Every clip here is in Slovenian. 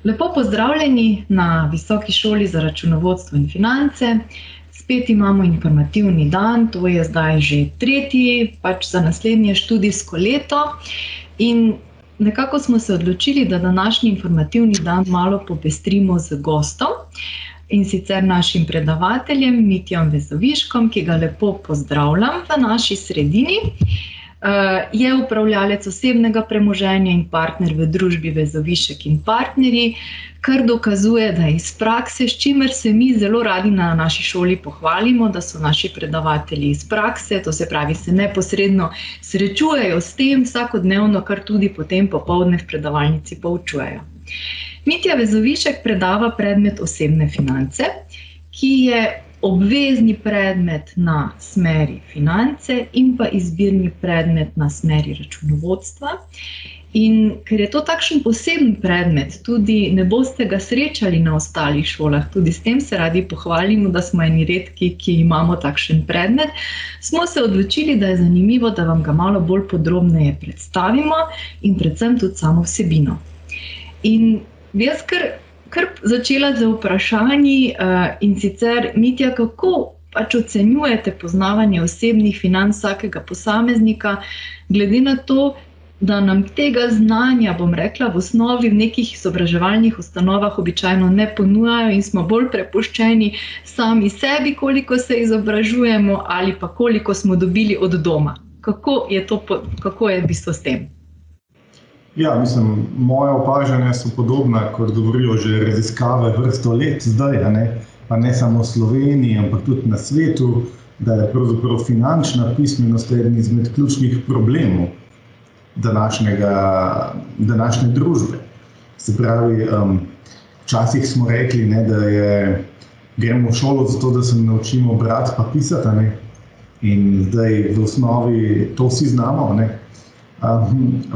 Lepo pozdravljeni na Visoki šoli za računovodstvo in finance. Spet imamo informativni dan, to je zdaj že tretji, za naslednje študijsko leto. In nekako smo se odločili, da današnji informativni dan malo popestrimo z gostom. In sicer našim predavateljem Mitjem Vezoviškom, ki ga lepo pozdravljam v naši sredini. Je upravljalec osebnega premoženja in partner v družbi Vezovišek in partnerji, kar dokazuje, da iz prakse, s čimer se mi zelo radi na naši šoli pohvalimo, da so naši predavatelji iz prakse, to se pravi, se neposredno srečujejo s tem vsakodnevno, kar tudi potem popoldne v predavalnici poučujejo. Mitja Vezovišek predava predmet osebne finance, ki je obvezni predmet na smeri finance in pa izbirni predmet na smeri računovodstva. In ker je to takšen poseben predmet, tudi ne boste ga srečali na ostalih šolah, tudi s tem se radi pohvalimo, da smo eni redki, ki imamo takšen predmet, smo se odločili, da je zanimivo, da vam ga malo bolj podrobneje predstavimo in predvsem tudi samo vsebino. In jaz kar začela z vprašanji in sicer, Mitja, kako ocenjujete poznavanje osebnih financ vsakega posameznika, glede na to, da nam tega znanja, bom rekla, v osnovi v nekih izobraževalnih ustanovah običajno ne ponujajo in smo bolj prepuščeni sami sebi, koliko se izobražujemo ali pa koliko smo dobili od doma. Kako je v bistvu s tem? Ja, mislim, moje opažanja so podobna, kot govorijo že raziskave vrsto let zdaj, pa ne samo v Sloveniji, ampak tudi na svetu, da je pravzaprav finančna pismenost eden izmed ključnih problemov današnje družbe. Se pravi, včasih smo rekli, da gremo v šolo zato, da se naučimo brati pa pisati, in zdaj v osnovi to vsi znamo,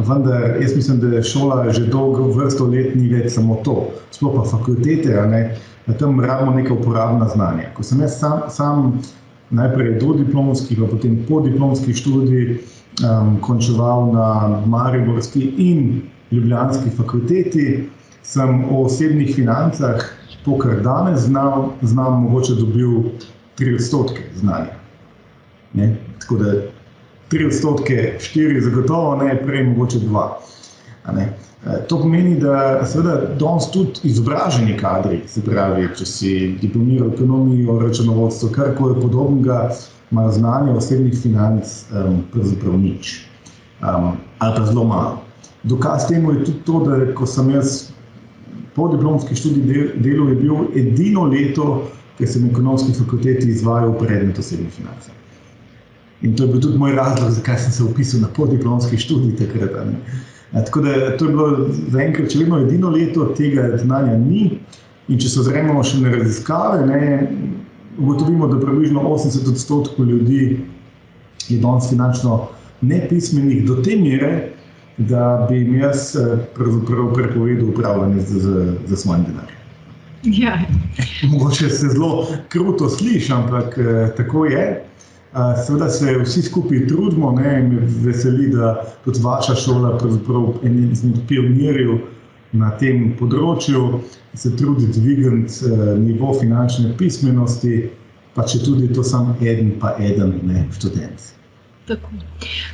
vendar jaz mislim, da je šola že dolgo vrsto let ni več samo to, sploh pa fakultete, da tam rabimo neka uporabna znanja. Ko sem jaz sam najprej dodiplomski, pa potem podiplomski študij končeval na mariborski in ljubljanski fakulteti, sem o osebnih financah, to, kar danes znam mogoče dobil 3% znanja. Tako da 3%, 4% zagotovo, prej mogoče 2%. To pomeni, da seveda danes tudi izobraženi kadri, se pravi, če si diplomiral ekonomijo, računovodstvo, karkoli podobnega, imajo znanje osebnih financ pravzaprav nič. Ali pa zelo malo. Dokaz temu je tudi to, da ko sem jaz podiplomski študij delal, je bil edino leto, ker sem na ekonomski fakulteti izvajal predmet osebnih financ. In to je bil tudi moj razlog, zakaj sem se vpisal na podiplomski študij takrat. Tako da to je bilo zaenkrat še vedno edino leto, tega znanja ni. In če se ozremo še na raziskave, ugotovimo, da približno 80% ljudi je danes finančno nepismenih do te mere, da bi jim jaz pravzaprav prepovedal upravljanje z svojim denarjem. Ja. Mogoče se zelo kruto sliši, ampak tako je. Seveda se vsi skupaj trudimo, in me veseli, da tudi vaša šola, pravzaprav en izmed pionirjev na tem področju, se trudi dvigniti nivo finančne pismenosti, pa če tudi to samo eden študent. Tako.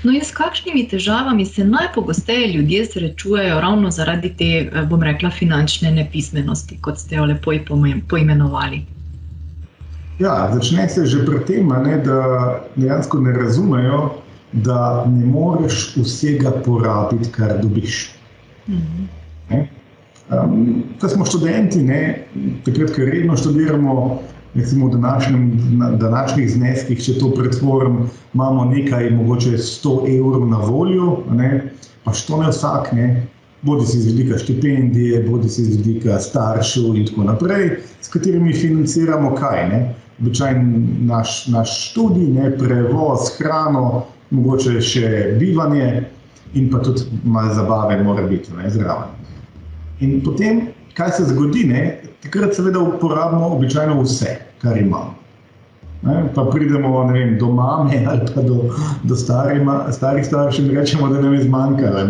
No in s kakšnimi težavami se najpogosteje ljudje srečujejo ravno zaradi te, bom rekla, finančne nepismenosti, kot ste jo lepo poimenovali? Ja, začne se že pri tem, da dejansko ne razumejo, da ne moreš vsega porabiti, kar dobiš. Ko smo študenti, takrat, ko redno študiramo, recimo v današnjih zneskih, če to pretvorim, imamo nekaj, mogoče 100 evrov na voljo, pa što ne vsak, bodi si z vidika štipendije, bodi si z vidika staršev in tako naprej, s katerimi financiramo kaj, običajno naš študij, prevoz, hrano, mogoče še bivanje in pa tudi malo zabave mora biti zraven. In potem, kaj se zgodi, takrat seveda uporabimo običajno vse, kar imamo. Pa pridemo, do mame ali pa do starih staršev in rečemo, da nam je zmanjkalo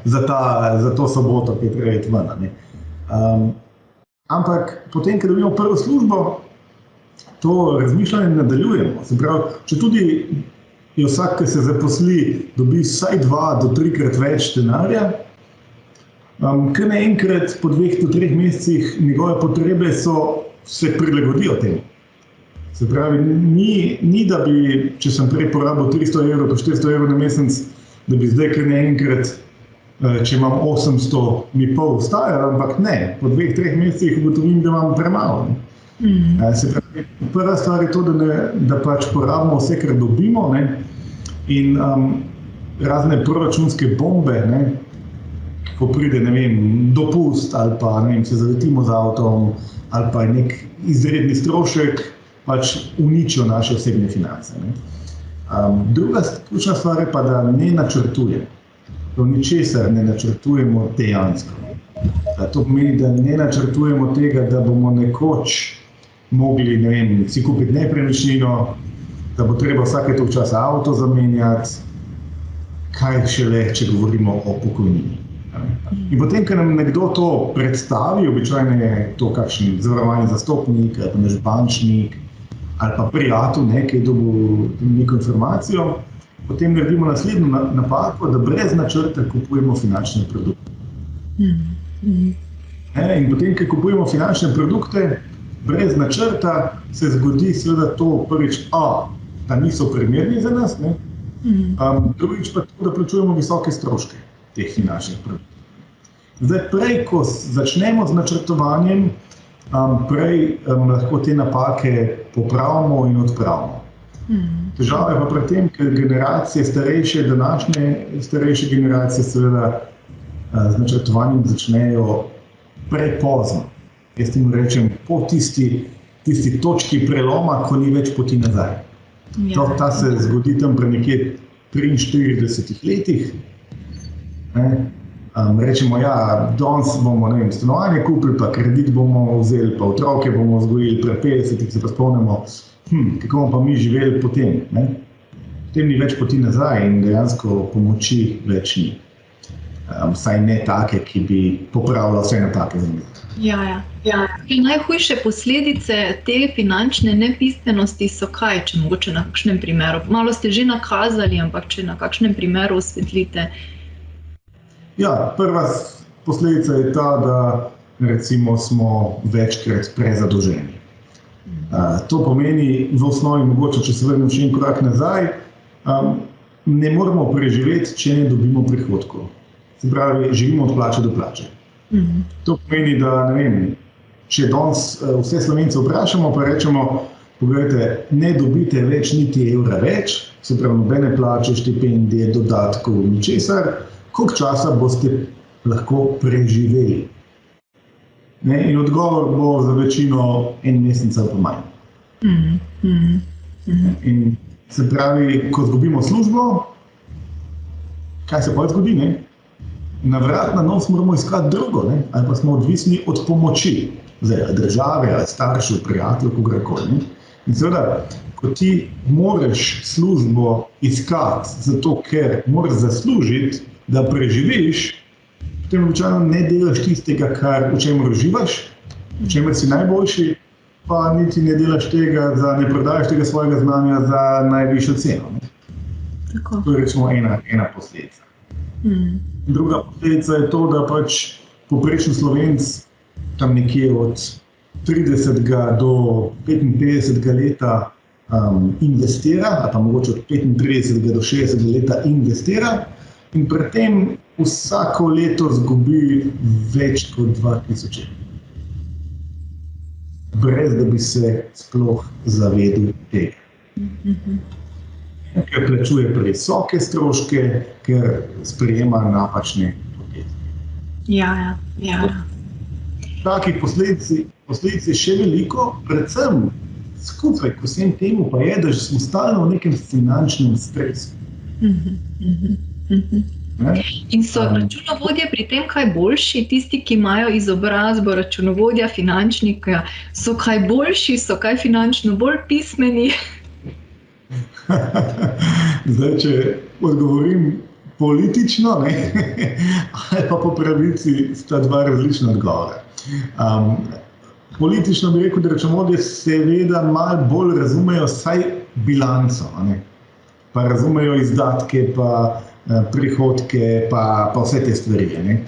za to soboto, ki je treba iti ven. Ampak potem, ko dobimo prvo službo, to razmišljanje nadaljujemo. Se pravi, če tudi je vsak, ki se zaposli, dobi vsaj 2 do 3-krat več denarja, ker naenkrat po 2 do 3 mesecih njegove potrebe se prilagodijo temu. Se pravi, ni da bi, če sem prej porabil 300 evrov, pa 400 evrov na mesec, da bi zdaj kar naenkrat, če imam 800, mi pol vstajalo, ampak ne. Po 2-3 mesecih ugotovim, da imam premalo. Se pravi, prva stvar je to, da pač porabimo vse, kar dobimo, ne? In razne proračunske bombe, ne? Ko pride, ne vem, dopust ali pa, ne vem, se zaletimo z avtom ali pa nek izredni strošek, pač uničijo naše osebne finance. Ne? Druga ključna stvar je pa, da ne načrtujemo. To ničesar ne načrtujemo dejansko. To pomeni, da ne načrtujemo tega, da bomo nekoč mogli, ne vem, si kupiti nepremičnino, da bo treba vsake toliko časa avto zamenjati, kaj šele, če govorimo o pokojnini. In potem, ko nam nekdo to predstavi, običajno je to kakšen zavarovalni zastopnik, ali pa naš bančnik, ali pa prijatelj, ki je dobil neko informacijo, potem naredimo naslednjo napako, da brez načrta kupujemo finančne produkte. In potem, ko kupujemo finančne produkte, brez načrta se zgodi seveda to prvič, da niso primerni za nas, ne? Drugič pa to, da plačujemo visoke stroške teh finančnih produktov. Zdaj, prej, ko začnemo z načrtovanjem, prej lahko te napake popravimo in odpravimo. Težava je pa pri tem, ker generacije starejše, današnje starejše generacije seveda z načrtovanjem začnejo prepozno. Jaz temu rečem, po tisti točki preloma, ko ni več poti nazaj. Ta se zgodi tam pri nekje 43 letih. Rečemo, danes bomo stanovanje kupili, pa kredit bomo vzeli, pa otroke bomo vzgojili, pri 50-ih se pa spomnimo, kako bomo pa mi živeli potem. Potem ni več poti nazaj in dejansko pomoči več ni. Vsaj ne take, ki bi popravila vse napake za njih. Najhujše posledice te finančne nepismenosti so kaj, če mogoče na kakšnem primeru? Malo ste že nakazali, ampak če na kakšnem primeru osvetlite. Prva posledica je ta, da recimo smo večkrat prezadolženi. To pomeni v osnovi, mogoče, če se vrnem še en korak nazaj, ne moremo preživeti, če ne dobimo prihodkov. Se pravi, živimo od plače do plače. To pomeni, da ne vem, če danes vse Slovence vprašamo, pa rečemo, pogledajte, ne dobite več niti evra več, se pravi, nobene plače, štipendije, dodatkov, ničesar, koliko časa boste lahko preživeli? In odgovor bo za večino 1 mesec ali pa manj. In se pravi, ko izgubimo službo, kaj se pa zgodi? Na vrat na nos moramo iskati drugo, ali pa smo odvisni od pomoči države, ali staršev, prijateljev, kogarkoli. In seveda, ko ti moraš službo iskati, zato ker moraš zaslužiti, da preživiš, potem običajno ne delaš tistega, v čemer uživaš, v čemer si najboljši, pa niti ne delaš tega, ne prodajaš tega svojega znanja za najvišjo ceno. To je recimo ena posledica. Druga posledica je to, da pač povprečen Slovenec tam nekje od 30 do 55 leta investira, ali pa mogoče od 35 do 60 leta investira, in pri tem vsako leto izgubi več kot 2000 evrov. Brez da bi se sploh zavedel tega. Ker plačuje previsoke stroške, ker sprejema napačne odločitve. Takih posledic je še veliko, predvsem skupaj k vsem temu pa je, da smo stalno v nekem finančnem stresu. In so računovodje pri tem kaj boljši? Tisti, ki imajo izobrazbo računovodja, finančnika, so kaj boljši, so kaj finančno bolj pismeni? Zdaj, če odgovorim politično, ne, ali pa po pravici sta dva različna odgovora. Politično bi rekel, da računovodje seveda malo bolj razumejo vsaj bilanco, ne, pa razumejo izdatke, pa prihodke, pa vse te stvari. Ne.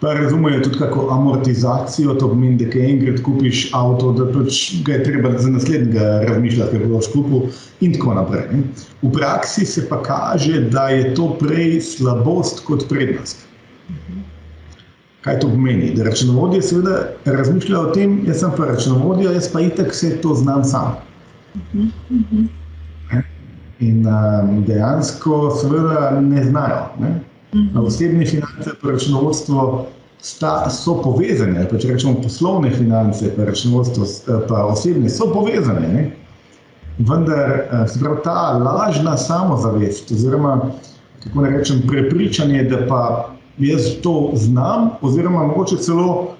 Pa razumejo tudi kako amortizacijo, to pomeni, da kaj enkrat kupiš avto, da pač ga je treba za naslednjega razmišljati, ker boš kupil in tako naprej. Ne. V praksi se pa kaže, da je to prej slabost kot prednost. Kaj to pomeni? Da računovodje seveda razmišljajo o tem, jaz sem pa računovodja, jaz pa itak vse to znam sam. In dejansko seveda ne znajo. Ne? Osebne finance pa računovodstvo so povezane, pa če rečemo poslovne finance pa računovodstvo pa osebne so povezane. Ne? Vendar se pravi ta lažna samozavest oziroma, kako ne rečem, prepričanje, da pa jaz to znam oziroma mogoče celo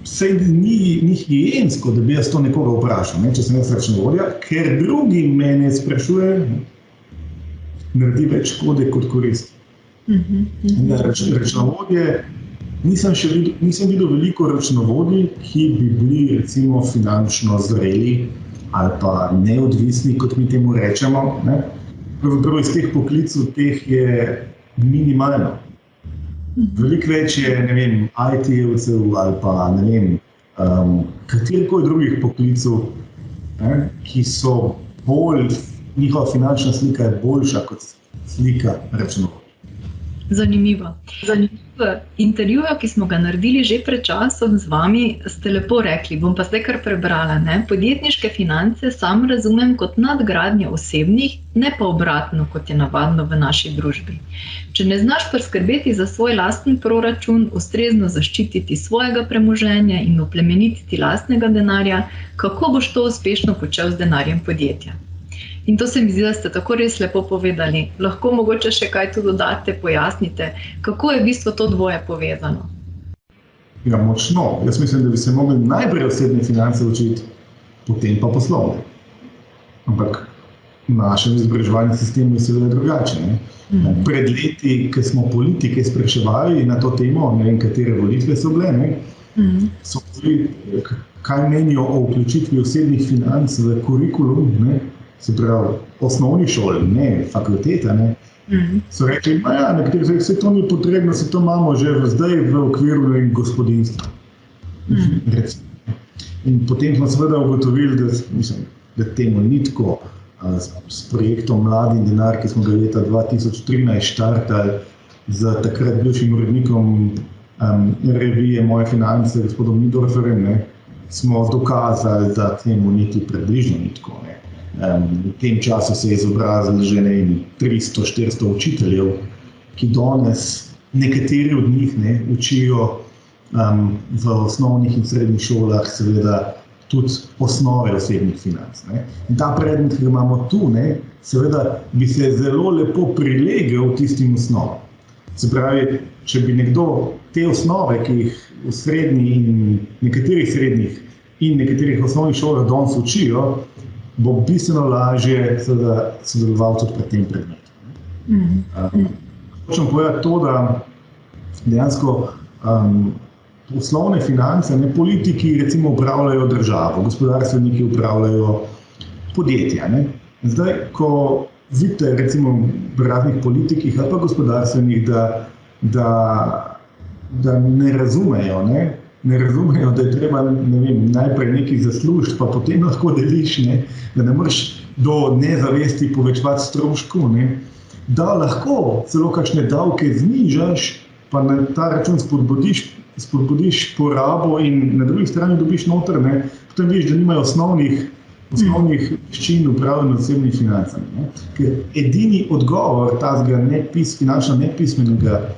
sej ni higiensko, da bi jaz to nekoga vprašal, ne, če sem jaz računovodja, ker drugi mene sprašuje, naredi več škode kot koristi. Računovodje, nisem videl veliko računovodij, ki bi bili recimo finančno zreli ali pa neodvisni, kot mi temu rečemo. Ne. Pravzaprav iz teh poklicov teh je minimalno. Veliko več je, ne vem, IT-jevcev ali pa, ne vem, katerikoli drugih poklicov, ne, ki so bolj, njihova finančna slika je boljša kot slika računovodja. Zanimivo. V intervjuju, ki smo ga naredili že pred časom z vami, ste lepo rekli, bom pa zdaj kar prebrala, ne? Podjetniške finance sam razumem kot nadgradnjo osebnih, ne pa obratno, kot je navadno v naši družbi. Če ne znaš poskrbeti za svoj lasten proračun, ustrezno zaščititi svojega premoženja in oplemenititi lastnega denarja, kako boš to uspešno počel z denarjem podjetja? In to se mi zdi, da ste tako res lepo povedali. Lahko mogoče še kaj tu dodate, pojasnite, kako je v bistvu to dvoje povezano? Ja, močno. Jaz mislim, da bi se mogli najprej osebne finance učiti, potem pa poslovne. Ampak v našem izobraževalnem sistemu je seveda drugače. Ne? Pred leti, ko smo politike spraševali na to temo, ne vem, katere volitve so bile, ne? So bili, kaj menijo o vključitvi osebnih financ v kurikulum, ne? Se pravi, osnovni šoli, ne, fakulteta, ne, so rekli, ja, nekateri se to ni potrebno, se to imamo že zdaj v okviru gospodinstva. In potem smo seveda ugotovili, da temu ni tako. S projektom Mladi in denar, ki smo ga leta 2013 štartali z takrat bivšim urednikom revije Moje finance, gospodom Nidorferjem, ne, smo dokazali, da temu niti približno ni tako. Ne. V tem času se je izobrazilo že 300-400 učiteljev, ki danes nekateri od njih ne, učijo v osnovnih in srednjih šolah seveda tudi osnove osebnih financ. Ne. In ta predmet, ki ga imamo tu, ne, seveda bi se zelo lepo prilegel tistim osnovam. Se pravi, če bi nekdo te osnove, ki jih v srednji in nekaterih srednjih in nekaterih osnovnih šolah danes učijo, bo bistveno lažje sodeloval tudi pri tem predmetu. Hočem povedati to, da dejansko poslovne finance, ne, politiki recimo upravljajo državo, gospodarstveniki upravljajo podjetja. Ne. Zdaj, ko vidite recimo pri raznih politikih ali pa gospodarstvenih, da ne razumejo, da je treba, ne vem, najprej nekaj zaslužiti, pa potem lahko deliš, ne, da ne moreš do nezavesti povečevati stroškov, ne, da lahko celo kakšne davke znižaš, pa na ta račun spodbudiš porabo in na drugi strani dobiš noter, ne, potem vidiš, da nimajo osnovnih veščin upravljanja osebnih financami. Ne. Ker edini odgovor tazga finančno nepismenega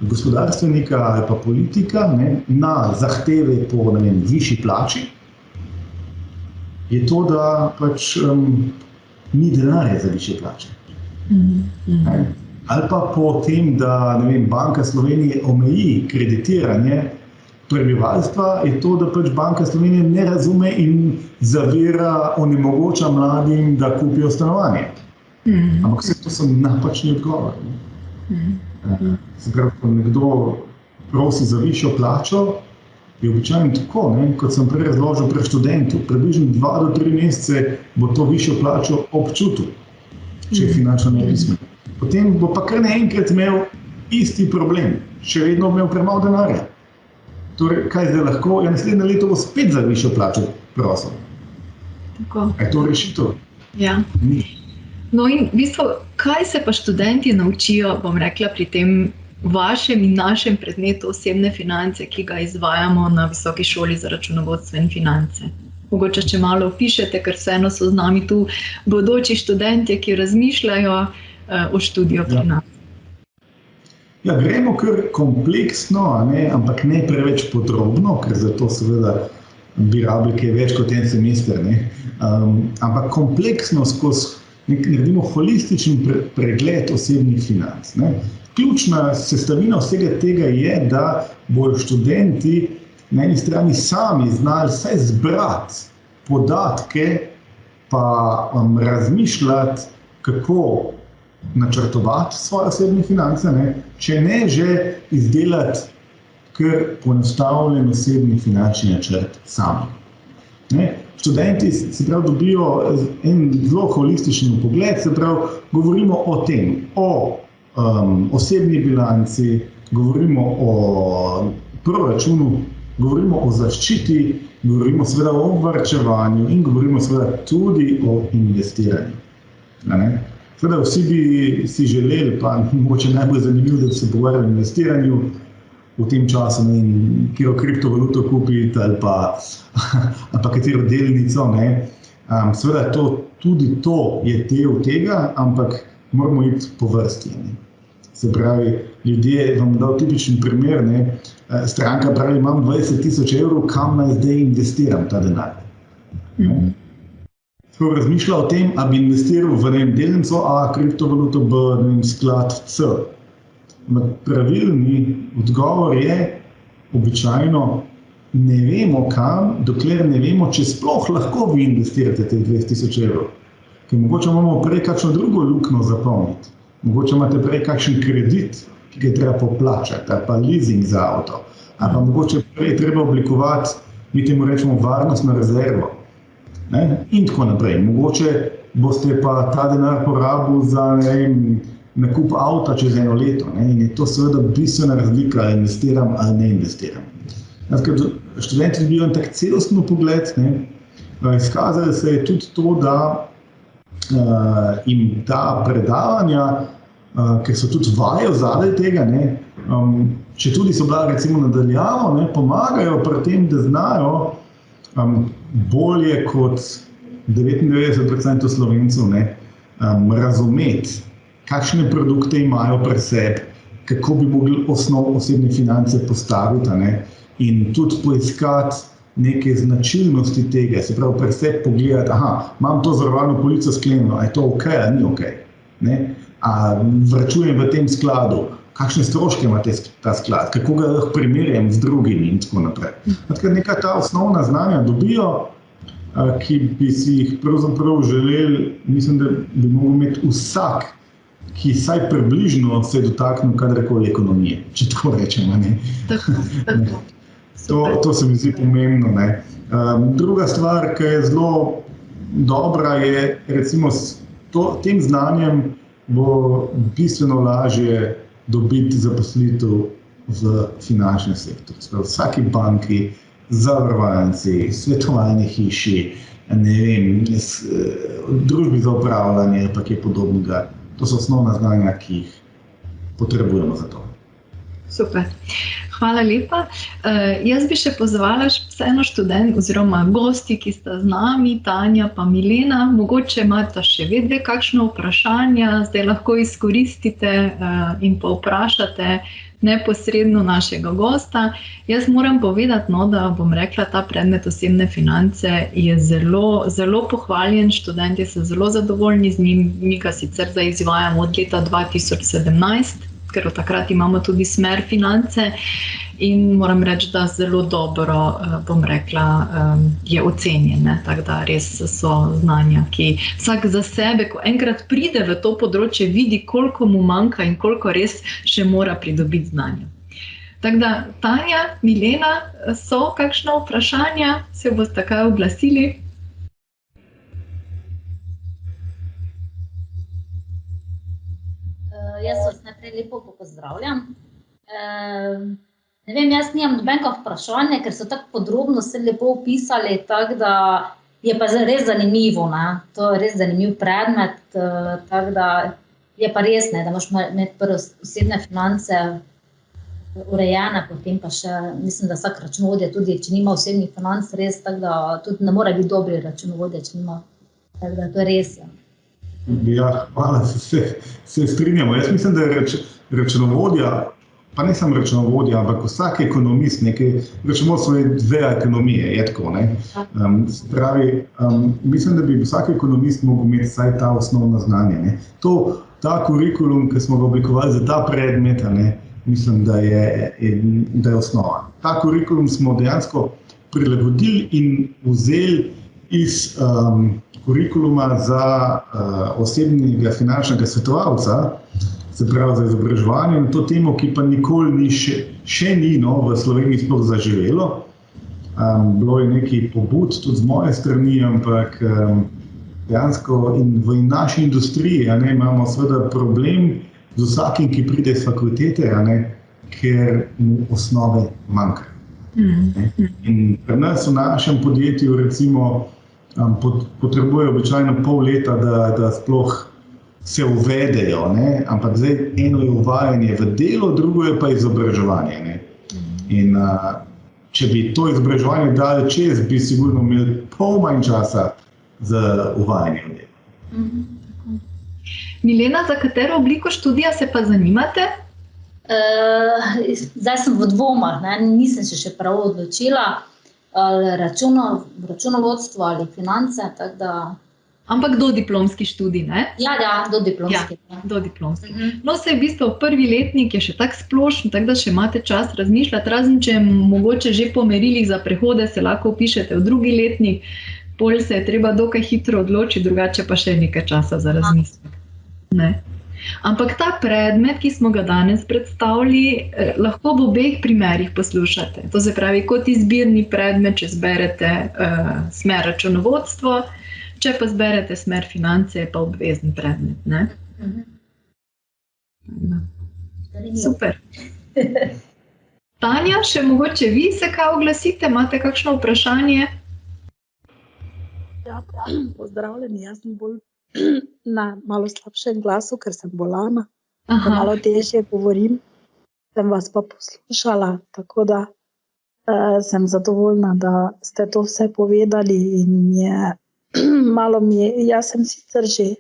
gospodarstvenika ali pa politika, ne, na zahteve po, ne vem, višji plači, je to, da pač ni denarja za višje plače. Ali pa po tem, da, ne vem, Banka Slovenije omeji kreditiranje prebivalstva, je to, da pač Banka Slovenije ne razume in zavira, onemogoča mladim, da kupijo stanovanje. Ampak vse to so napačni odgovori. Se pravi, ko nekdo prosi za višjo plačo, je običajno tako, kot sem prej razložil pri študentu. Približno 2 do 3 mesece bo to višjo plačo občutil, če je finančno nepismen. Potem bo pa kar naenkrat imel isti problem, še vedno bo imel premalo denarja. Torej, kaj zdaj lahko? Ja, naslednje leto bo spet za višjo plačo prosil. Je to rešitev? Ja. Ni. No in v bistvu, kaj se pa študenti naučijo, bom rekla, pri tem vašem in našem predmetu osebne finance, ki ga izvajamo na Visoki šoli za računovodstvo in finance? Mogoče, če malo opišete, ker vseeno so z nami tu bodoči študentje, ki razmišljajo o študiju pri nas. Ja, gremo kar kompleksno, ampak ne preveč podrobno, ker zato seveda bi rabili kaj več kot en semester. Ampak kompleksno skozi naredimo holističen pregled osebnih financ. Ključna sestavina vsega tega je, da bodo študenti na eni strani sami znali vsaj zbrati podatke pa razmišljati, kako načrtovati svoje osebne finance, če ne že izdelati kar poenostavljen osebni finančni načrt sami. Študenti se pravi dobijo en zelo holističen pogled, se pravi govorimo o tem, o osebni bilanci, govorimo o proračunu, govorimo o zaščiti, govorimo seveda o varčevanju in govorimo seveda tudi o investiranju. Seveda vsi bi si želeli, pa mogoče najbolj zanimivo, da bi se pogovarjali o investiranju, v tem času, katero kriptovaluto kupiti ali pa katero delnico. Seveda tudi to je del tega, ampak moramo iti po vrsti. Se pravi, ljudje, vam dal tipičen primer, stranka pravi, imam 20.000 evrov, kam naj zdaj investiram ta denar. Razmišlja o tem, ali bi investiral v delnico A, kriptovaluto B, sklad C. Pravilni odgovor je običajno ne vemo kam, dokler ne vemo, če sploh lahko vi investirate teh 20.000 evrov. Ker mogoče imamo prej kakšno drugo luknjo zapolniti. Mogoče imate prej kakšen kredit, ki ga je treba poplačati, ali pa leasing za avto. Ali pa mogoče prej treba oblikovati, mi temu rečemo varnostno rezervo. In tako naprej. Mogoče boste pa ta denar porabil za nakup avta čez 1 leto. In je to seveda bistvena razlika, ali investiram ali ne investiram. Študenti dobijo en tak celostni pogled. Izkazalo se je tudi to, da jim ta predavanja, ker so tudi vaje zadaj tega, če tudi so bila recimo nadaljavo, pomagajo pri tem, da znajo bolje kot 99% Slovencev razumeti, kakšne produkte imajo pri sebi, kako bi mogli osnov osebne finance postaviti in tudi poiskati neke značilnosti tega, se pravi pri sebi pogledati, imam to zavarovalno polico sklenjeno, je to ok ali ni ok, a vračujem v tem skladu, kakšne stroške ima ta sklad, kako ga lahko primerjam z drugimi in tako naprej. Neka ta osnovna znanja dobijo, ki bi si jih pravzaprav želeli, mislim, da bi mogel imeti vsak, ki saj približno se je dotaknil kadarkoli ekonomije, če tako rečemo. To se mi zdi pomembno. Druga stvar, ki je zelo dobra, je recimo s tem znanjem bo bistveno lažje dobiti zaposlitev v finančnem sektorju. V vsaki banki, zavarovalnici, svetovalni hiši, družbi za upravljanje ali pa kaj podobnega. To so osnovna znanja, ki jih potrebujemo za to. Super. Hvala lepa. Jaz bi še pozvala vseeno študent oziroma gosti, ki sta z nami, Tanja pa Milena. Mogoče imate še vedno kakšno vprašanje, zdaj lahko izkoristite in pa vprašate neposredno našega gosta. Jaz moram povedati, da bom rekla, ta predmet osebne finance je zelo, zelo pohvaljen. Študentje so zelo zadovoljni z njim. Mi ga sicer zdaj izvajamo od leta 2017, ker od takrat imamo tudi smer finance. in moram reči, da zelo dobro, bom rekla, je ocenjen, ne? Tako da res so znanja, ki vsak za sebe, ko enkrat pride v to področje, vidi, koliko mu manjka in koliko res še mora pridobiti znanja. Tako da, Tanja, Milena, so kakšna vprašanja? Se boste kaj oglasili? Jaz vas najprej lepo pozdravljam. Ne vem, jaz nimam nobenega vprašanja, ker so tako podrobno vse lepo opisali, tako da je pa res zanimivo, ne? To je res zanimiv predmet, tako da je pa res, ne, da moraš imeti prvo osebne finance urejene, potem pa še, mislim, da vsak računovodja tudi, če nima osebnih financ, res, tako da tudi ne more biti dobri računovodja, če nima, tako da to je res, ja. Ja, hvala, se strinjamo. Jaz mislim, da je računovodja, pa ne samo računovodja, ampak vsak ekonomist, računovodstvo je dve ekonomije, je tako, ne? Se pravi, mislim, da bi vsak ekonomist mogel imeti vsaj ta osnovna znanja, ne? Ta kurikulum, ki smo ga oblikovali za ta predmet, ne, mislim, da je osnova. Ta kurikulum smo dejansko prilagodili in vzeli iz kurikuluma za osebnega finančnega svetovalca, se pravi za izobraževanje, na to temo, ki pa nikoli ni še ni v Sloveniji sploh zaživelo. Bilo je nekaj pobud tudi z moje strani, ampak dejansko in v naši industriji imamo seveda problem z vsakim, ki pride iz fakultete, ker mu osnove manjka. In pri nas v našem podjetju recimo potrebuje običajno pol leta, da sploh se uvedejo, ne? Ampak zdaj eno je uvajanje v delo, drugo je pa izobraževanje. Ne? In če bi to izobraževanje dali čez, bi sigurno imeli pol manj časa za uvajanje v delo. Milena, za katero obliko študija se pa zanimate? Zdaj sem v dvomah, ne? Nisem se še prav odločila, ali računovodstvo ali finance, tako da... Ampak dodiplomski študij, ne? Ja, dodiplomski. Ja, dodiplomski. No, se v bistvu prvi letnik je še tak splošen, tako da še imate čas razmišljati, razen če mogoče že po merilih za prehode se lahko vpišete v drugi letnik, pol se je treba dokaj hitro odločiti, drugače pa še nekaj časa za razmislek. Ne? Ampak ta predmet, ki smo ga danes predstavili, lahko v obeh primerih poslušate. To se pravi, kot izbirni predmet, če zberete smer računovodstvo, če pa zberete smer finance, je pa obvezen predmet. Ne? Super. Tanja, še mogoče vi se kaj oglasite? Imate kakšno vprašanje? Ja, pozdravljeni, jaz sem bolj na malo slabšem glasu, ker sem bolana, malo težje govorim, sem vas pa poslušala, tako da sem zadovoljna, da ste to vse povedali in jaz sem sicer že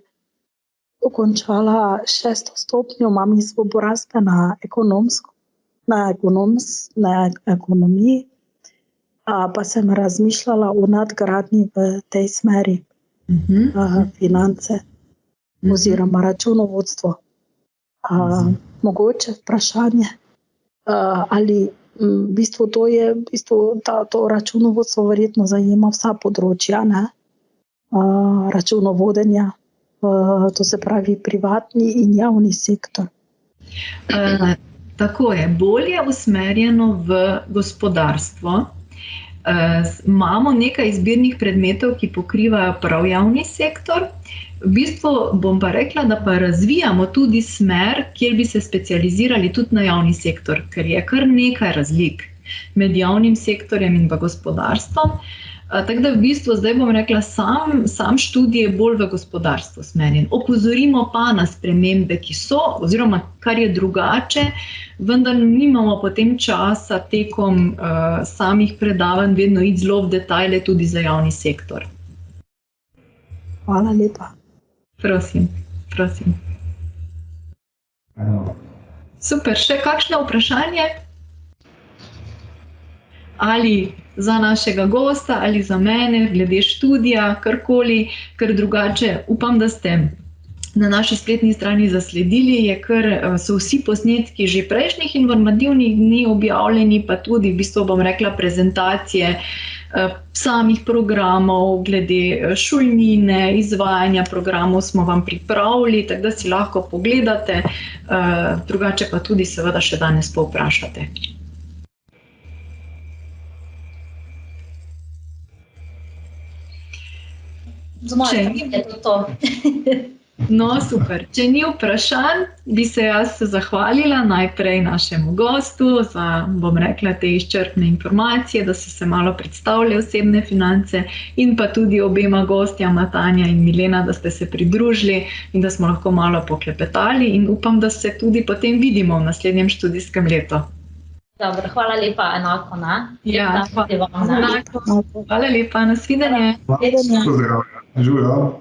dokončala 6. stopnjo, imam izobrazbe na ekonomiji, pa sem razmišljala o nadgradnji v tej smeri. Finance oziroma računovodstvo. Mogoče vprašanje, ali v bistvu to računovodstvo verjetno zajema vsa področja, ne? Računovodenja, to se pravi privatni in javni sektor. Tako je, bolje usmerjeno v gospodarstvo. Imamo nekaj izbirnih predmetov, ki pokrivajo prav javni sektor. V bistvu bom pa rekla, da pa razvijamo tudi smer, kjer bi se specializirali tudi na javni sektor, ker je kar nekaj razlik med javnim sektorjem in pa gospodarstvom. Tako da v bistvu zdaj bom rekla, sam študij je bolj v gospodarstvo smerjen. Opozorimo pa na spremembe, ki so, oziroma kar je drugače, vendar nimamo potem časa tekom samih predavanj vedno iti zelo v detajle tudi za javni sektor. Hvala lepa. Prosim. Super, še kakšno vprašanje? Ali za našega gosta, ali za mene, glede študija, karkoli, ker drugače upam, da ste na naši spletni strani zasledili, so vsi posnetki že prejšnjih informativnih dni objavljeni, pa tudi, v bistvu bom rekla, prezentacije samih programov, glede šolnine, izvajanja programov smo vam pripravili, tako da si lahko pogledate, drugače pa tudi seveda še danes povprašate. Z moje strani je to. No, super. Če ni vprašanj, bi se jaz zahvalila najprej našemu gostu za, bom rekla, te izčrpne informacije, da so se malo predstavili osebne finance, in pa tudi obema gostjama, Tanja in Milena, da ste se pridružili in da smo lahko malo poklepetali, in upam, da se tudi potem vidimo v naslednjem študijskem letu. Dobro, hvala lepa, enako, ne? Ja, hvala lepa, nasvidenje. Pozdrav, živijo.